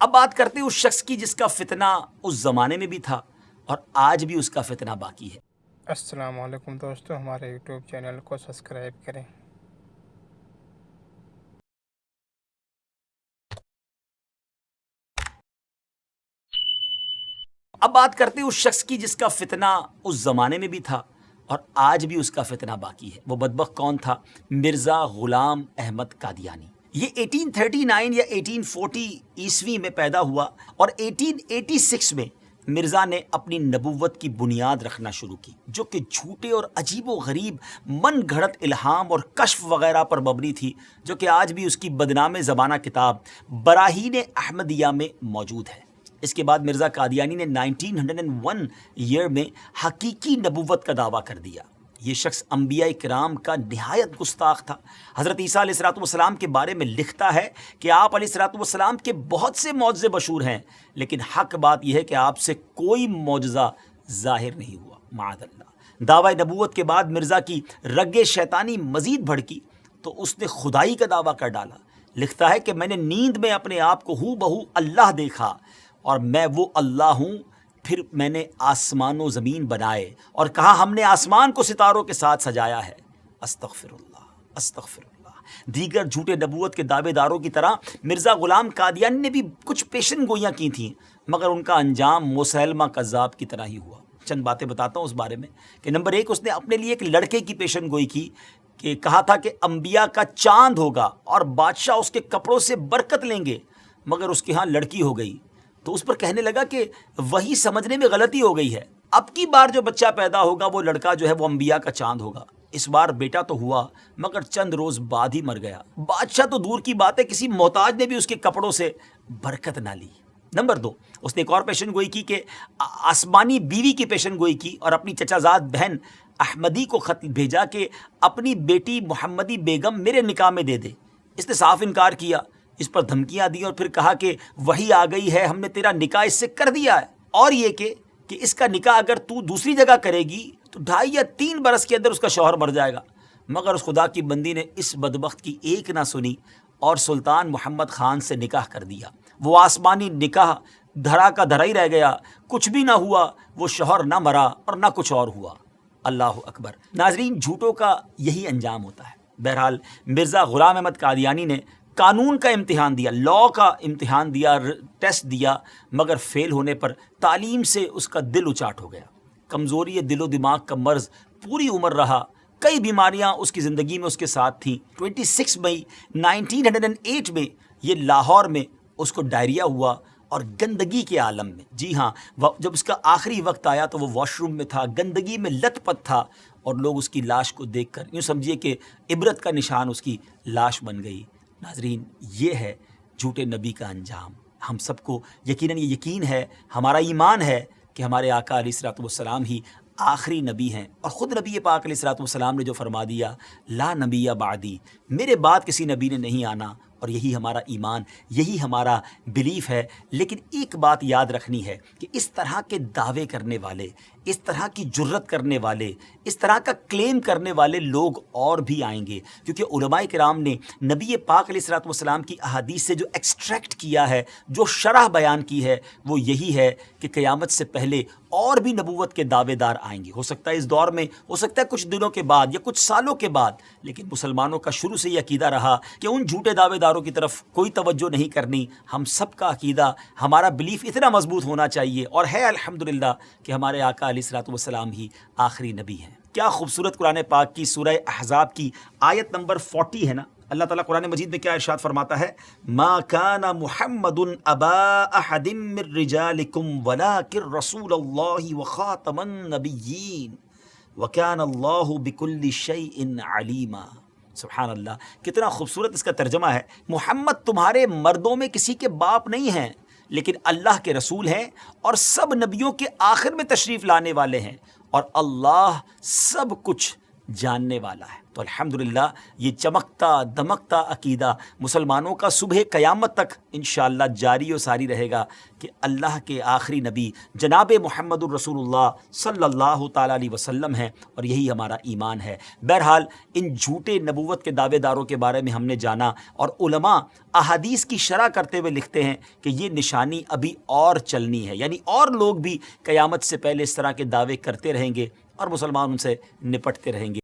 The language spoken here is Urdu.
اب بات کرتے ہیں اس شخص کی جس کا فتنہ اس زمانے میں بھی تھا اور آج بھی اس کا فتنہ باقی ہے۔ السلام علیکم دوستو، ہمارے یوٹیوب چینل کو سبسکرائب کریں۔ اب بات کرتے ہیں اس شخص کی جس کا فتنہ اس زمانے میں بھی تھا اور آج بھی اس کا فتنہ باقی ہے۔ وہ بدبخت کون تھا؟ مرزا غلام احمد قادیانی۔ یہ 1839 یا 1840 عیسوی میں پیدا ہوا اور 1886 میں مرزا نے اپنی نبوت کی بنیاد رکھنا شروع کی، جو کہ جھوٹے اور عجیب و غریب من گھڑت الہام اور کشف وغیرہ پر مبنی تھی، جو کہ آج بھی اس کی بدنام زمانہ کتاب براہین احمدیہ میں موجود ہے۔ اس کے بعد مرزا قادیانی نے 1901 ایئر میں حقیقی نبوت کا دعویٰ کر دیا۔ یہ شخص انبیاء کرام کا نہایت گستاخ تھا۔ حضرت عیسیٰ علیہ السلام کے بارے میں لکھتا ہے کہ آپ علیہ السلام کے بہت سے معجزے مشہور ہیں، لیکن حق بات یہ ہے کہ آپ سے کوئی معجزہ ظاہر نہیں ہوا، معاذ اللہ۔ دعوی نبوت کے بعد مرزا کی رگ شیطانی مزید بھڑکی تو اس نے خدائی کا دعویٰ کر ڈالا۔ لکھتا ہے کہ میں نے نیند میں اپنے آپ کو ہو بہو اللہ دیکھا اور میں وہ اللہ ہوں۔ پھر میں نے آسمان و زمین بنائے اور کہا ہم نے آسمان کو ستاروں کے ساتھ سجایا ہے۔ استغفر اللہ، استغفر اللہ۔ دیگر جھوٹے نبوت کے دعوے داروں کی طرح مرزا غلام قادیانی نے بھی کچھ پیشن گوئیاں کی تھیں، مگر ان کا انجام مسیلمہ کذاب کی طرح ہی ہوا۔ چند باتیں بتاتا ہوں اس بارے میں کہ نمبر 1، اس نے اپنے لیے ایک لڑکے کی پیشن گوئی کی کہ کہا تھا کہ انبیاء کا چاند ہوگا اور بادشاہ اس کے کپڑوں سے برکت لیں گے، مگر اس کے ہاں لڑکی ہو گئی تو اس پر کہنے لگا کہ وہی سمجھنے میں غلطی ہو گئی ہے، اب کی بار جو بچہ پیدا ہوگا وہ لڑکا جو ہے وہ انبیاء کا چاند ہوگا۔ اس بار بیٹا تو ہوا مگر چند روز بعد ہی مر گیا۔ بادشاہ تو دور کی بات ہے، کسی محتاج نے بھی اس کے کپڑوں سے برکت نہ لی۔ نمبر 2، اس نے ایک اور پیشن گوئی کی کہ آسمانی بیوی کی پیشن گوئی کی اور اپنی چچا زاد بہن احمدی کو خط بھیجا کہ اپنی بیٹی محمدی بیگم میرے نکاح میں دے دے۔ اس نے صاف انکار کیا، اس پر دھمکیاں دی اور پھر کہا کہ وہی آ گئی ہے، ہم نے تیرا نکاح اس سے کر دیا ہے، اور یہ کہ اس کا نکاح اگر تو دوسری جگہ کرے گی تو 2.5 یا 3 برس کے اندر اس کا شوہر مر جائے گا۔ مگر اس خدا کی بندی نے اس بدبخت کی ایک نہ سنی اور سلطان محمد خان سے نکاح کر دیا۔ وہ آسمانی نکاح دھرا کا دھرا ہی رہ گیا، کچھ بھی نہ ہوا، وہ شوہر نہ مرا اور نہ کچھ اور ہوا۔ اللہ اکبر۔ ناظرین، جھوٹوں کا یہی انجام ہوتا ہے۔ بہرحال مرزا غلام احمد قادیانی نے قانون کا امتحان دیا، لاء کا امتحان دیا، ٹیسٹ دیا، مگر فیل ہونے پر تعلیم سے اس کا دل اچاٹ ہو گیا۔ کمزوری دل و دماغ کا مرض پوری عمر رہا، کئی بیماریاں اس کی زندگی میں اس کے ساتھ تھیں۔ 26 مئی 1908 میں یہ لاہور میں اس کو ڈائریا ہوا اور گندگی کے عالم میں، جی ہاں، جب اس کا آخری وقت آیا تو وہ واش روم میں تھا، گندگی میں لت پت تھا اور لوگ اس کی لاش کو دیکھ کر یوں سمجھیے کہ عبرت کا نشان اس کی لاش بن گئی۔ ناظرین، یہ ہے جھوٹے نبی کا انجام۔ ہم سب کو یقیناً یہ یقین ہے، ہمارا ایمان ہے کہ ہمارے آقا علیہ السلام ہی آخری نبی ہیں، اور خود نبی پاک علیہ السلام نے جو فرما دیا، لا نبی بعدی، میرے بعد کسی نبی نے نہیں آنا، اور یہی ہمارا ایمان، یہی ہمارا بلیف ہے۔ لیکن ایک بات یاد رکھنی ہے کہ اس طرح کے دعوے کرنے والے، اس طرح کی جرت کرنے والے، اس طرح کا کلیم کرنے والے لوگ اور بھی آئیں گے، کیونکہ علماء کرام نے نبی پاک علیہ السلام کی احادیث سے جو ایکسٹریکٹ کیا ہے، جو شرح بیان کی ہے، وہ یہی ہے کہ قیامت سے پہلے اور بھی نبوت کے دعوے دار آئیں گے۔ ہو سکتا ہے اس دور میں، ہو سکتا ہے کچھ دنوں کے بعد یا کچھ سالوں کے بعد، لیکن مسلمانوں کا شروع سے یہ عقیدہ رہا کہ ان جھوٹے دعوے داروں کی طرف کوئی توجہ نہیں کرنی۔ ہم سب کا عقیدہ، ہمارا بلیف اتنا مضبوط ہونا چاہیے، اور ہے الحمدللہ کہ ہمارے آقا علیہ السلام ہی آخری نبی ہیں۔ کیا خوبصورت قرآن پاک کی سورہ احزاب کی آیت نمبر 40 ہے نا، اللہ تعالیٰ قرآن مجید میں کیا ارشاد فرماتا ہے؟ ما کان محمد ابا احد من رجالکم ولکن رسول اللہ وخاتم النبیین وکان اللہ بکل شیء علیما۔ سبحان اللہ، کتنا خوبصورت اس کا ترجمہ ہے۔ محمد تمہارے مردوں میں کسی کے باپ نہیں ہیں، لیکن اللہ کے رسول ہیں اور سب نبیوں کے آخر میں تشریف لانے والے ہیں، اور اللہ سب کچھ جاننے والا ہے۔ تو الحمدللہ یہ چمکتا دمکتا عقیدہ مسلمانوں کا صبح قیامت تک انشاءاللہ جاری و ساری رہے گا کہ اللہ کے آخری نبی جناب محمد الرسول اللہ صلی اللہ تعالیٰ علیہ وسلم ہیں، اور یہی ہمارا ایمان ہے۔ بہرحال ان جھوٹے نبوت کے دعوے داروں کے بارے میں ہم نے جانا، اور علماء احادیث کی شرح کرتے ہوئے لکھتے ہیں کہ یہ نشانی ابھی اور چلنی ہے، یعنی اور لوگ بھی قیامت سے پہلے اس طرح کے دعوے کرتے رہیں گے اور مسلمان ان سے نپٹتے رہیں گے۔